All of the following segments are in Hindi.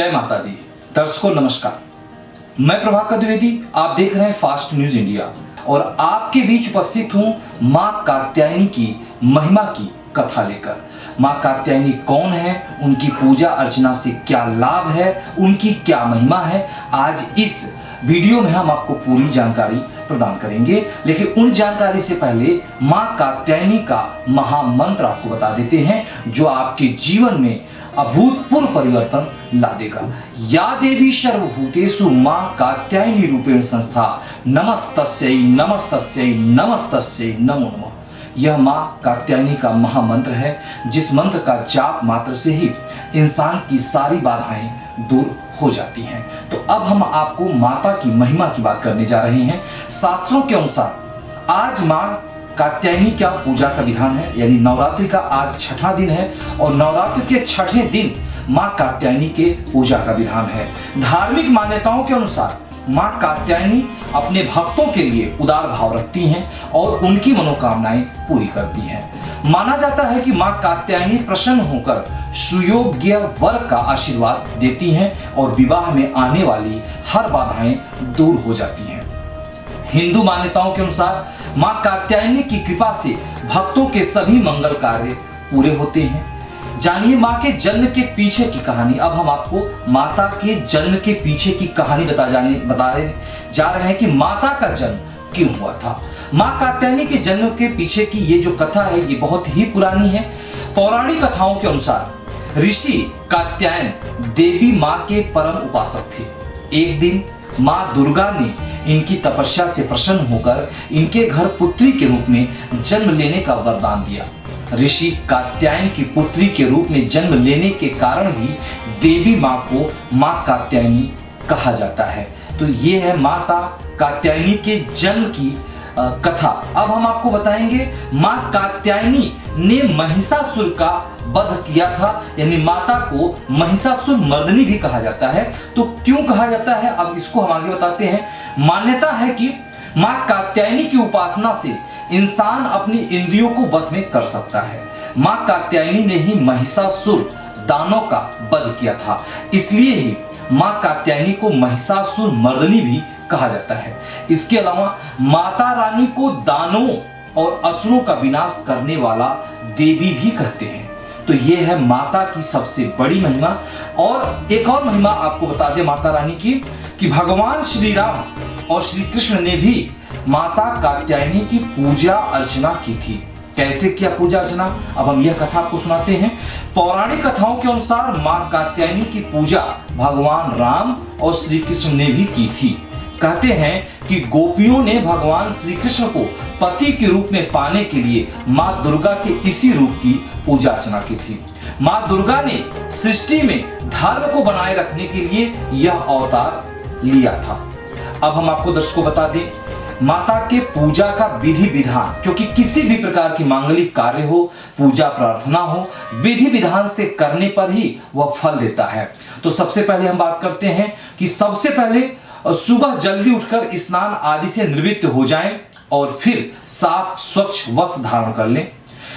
जय माता दी। दर्शकों नमस्कार, मैं प्रभाकर द्विवेदी, आप देख रहे हैं फास्ट न्यूज इंडिया और आपके बीच उपस्थित हूं मां कात्यायनी की महिमा की कथा लेकर। मां कात्यायनी कौन है, उनकी पूजा अर्चना से क्या लाभ है, उनकी क्या महिमा है, आज इस वीडियो में हम आपको पूरी जानकारी प्रदान करेंगे। लेकिन उन जानकारी से पहले मां कात्यायनी का महामंत्र आपको बता देते हैं जो आपके जीवन में अभूतपूर्व परिवर्तन ला देगा। या देवी सर्वभूतेषु मां कात्यायनी रूपेण संस्था नमस्तस्यै नमस्तस्यै नमस्तस्यै नमो नमः। यह मां कात्यायनी का महामंत्र है, जिस मंत्र का जाप मात्र से ही इंसान की सारी बाधाएं दूर हो जाती हैं। तो अब हम आपको माता की महिमा की बात करने जा रहे हैं। शास्त्रों के अनुसार आज मां कात्यायनी का पूजा का विधान है, यानी नवरात्रि का आज छठा दिन है और नवरात्रि के छठे दिन मां कात्यायनी के पूजा का विधान है। धार्मिक मान्यताओं के अनुसार मां कात्यायनी अपने भक्तों के लिए उदार भाव रखती हैं और उनकी मनोकामनाएं पूरी करती हैं। माना जाता है कि मां कात्यायनी प्रसन्न होकर सुयोग्य वर का आशीर्वाद देती हैं और विवाह में आने वाली हर बाधाएं दूर हो जाती हैं। हिंदू मान्यताओं के अनुसार मां कात्यायनी की कृपा से भक्तों के सभी मंगल कार्य पूरे होते हैं। जानिए मां के जन्म के पीछे की कहानी। अब हम आपको माता के जन्म के पीछे की कहानी बता रहे जा रहे हैं कि माता का जन्म क्यों हुआ था। मां कात्यायनी के जन्म के पीछे की ये जो कथा है ये बहुत ही पुरानी है। पौराणिक कथाओं के अनुसार ऋषि कात्यायन देवी मां के परम उपासक थे। एक दिन मां दुर्गा ने इनकी तपस्या से प्रसन्न होकर इनके घर पुत्री के रूप में जन्म लेने का वरदान दिया। ऋषि कात्यायन की पुत्री के रूप में जन्म लेने के कारण ही देवी मां को मां कात्यायनी कहा जाता है। तो ये है माता कात्यायनी के जन्म की कथा। अब हम आपको बताएंगे मां कात्यायनी ने महिषासुर का वध किया था, यानी माता को महिषासुर मर्दनी भी कहा जाता है। तो क्यों कहा जाता है, अब इसको हम आगे बताते हैं। मान्यता है कि मां कात्यायनी की उपासना से इंसान अपनी इंद्रियों को वश में कर सकता है। मां कात्यायनी ने ही महिषासुर दानव का वध किया था, इसलिए ही मां कात्यायनी को महिषासुर मर्दनी भी कहा जाता है। इसके अलावा माता रानी को दानवों और असुरों का विनाश करने वाला देवी भी कहते हैं। तो यह है माता की सबसे बड़ी महिमा। और एक और महिमा आपको बता दें माता रानी की, कि भगवान श्री राम और श्री कृष्ण ने भी माता कात्यायनी की पूजा अर्चना की थी। कैसे किया पूजा अर्चना, अब हम यह कथा आपको सुनाते हैं। पौराणिक कथाओं के अनुसार मां कात्यायनी की पूजा भगवान राम और श्री कृष्ण ने भी की थी। कहते हैं कि गोपियों ने भगवान श्री कृष्ण को पति के रूप में पाने के लिए मां दुर्गा के इसी रूप की पूजा अर्चना की थी। मां दुर्गा ने सृष्टि में धर्म को बनाए रखने के लिए यह अवतार लिया था। अब हम आपको दर्शकों बता दें माता के पूजा का विधि विधान, क्योंकि किसी भी प्रकार की मांगलिक कार्य हो, पूजा प्रार्थना हो, विधि विधान से करने पर ही वह फल देता है। तो सबसे पहले हम बात करते हैं कि सबसे पहले सुबह जल्दी उठकर स्नान आदि से निवृत्त हो जाएं और फिर साफ स्वच्छ वस्त्र धारण कर लें।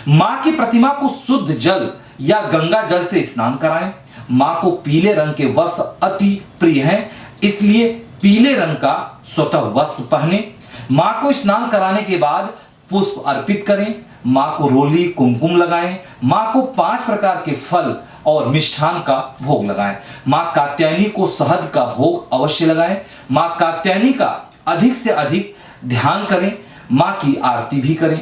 मां की प्रतिमा को शुद्ध जल या गंगा जल से स्नान कराएं। मां को पीले रंग के वस्त्र अति प्रिय हैं, इसलिए पीले रंग का स्वतः वस्त्र पहने। मां को स्नान कराने के बाद पुष्प अर्पित करें। मां को रोली कुमकुम लगाएं। मां को 5 प्रकार के फल और मिष्ठान का भोग लगाएं। मां कात्यायनी को शहद का भोग अवश्य लगाएं। मां कात्यायनी का अधिक से अधिक ध्यान करें। मां की आरती भी करें।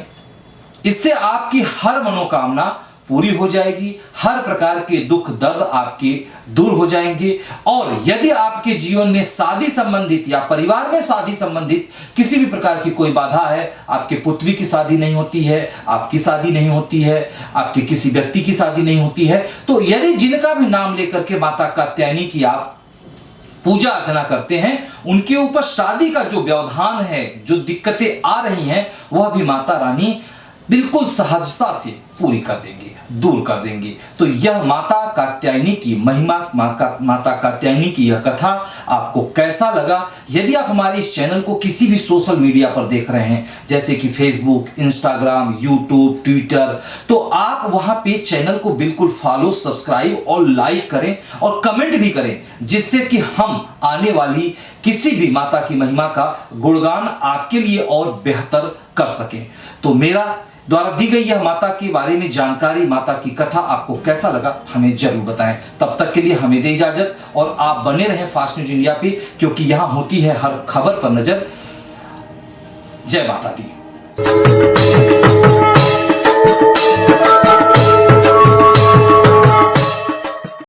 इससे आपकी हर मनोकामना पूरी हो जाएगी, हर प्रकार के दुख दर्द आपके दूर हो जाएंगे। और यदि आपके जीवन में शादी संबंधित या परिवार में शादी संबंधित किसी भी प्रकार की कोई बाधा है, आपके पुत्री की शादी नहीं होती है, आपकी शादी नहीं होती है, आपके किसी व्यक्ति की शादी नहीं होती है, तो यदि जिनका भी नाम लेकर के माता कात्यायनी की आप पूजा अर्चना करते हैं, उनके ऊपर शादी का जो व्यवधान है, जो दिक्कतें आ रही हैं, वह भी माता रानी बिल्कुल सहजता से पूरी कर देंगे, दूर कर देंगे। तो यह माता कात्यायनी की महिमा, माता कात्यायनी की यह कथा आपको कैसा लगा? यदि आप हमारे इस चैनल को किसी भी सोशल मीडिया पर देख रहे हैं, जैसे कि फेसबुक, इंस्टाग्राम, यूट्यूब, ट्विटर, तो आप वहां पे चैनल को बिल्कुल फॉलो, सब्सक्राइब और लाइक करें और कमेंट भी करें, जिससे कि हम आने वाली किसी भी माता की महिमा का गुणगान आपके लिए और बेहतर कर सकें। तो मेरा द्वारा दी गई यह माता के बारे में जानकारी, माता की कथा आपको कैसा लगा हमें जरूर बताएं। तब तक के लिए हमें दे इजाजत और आप बने रहें फास्ट न्यूज इंडिया पे, क्योंकि यहां होती है हर खबर पर नजर। जय माता दी।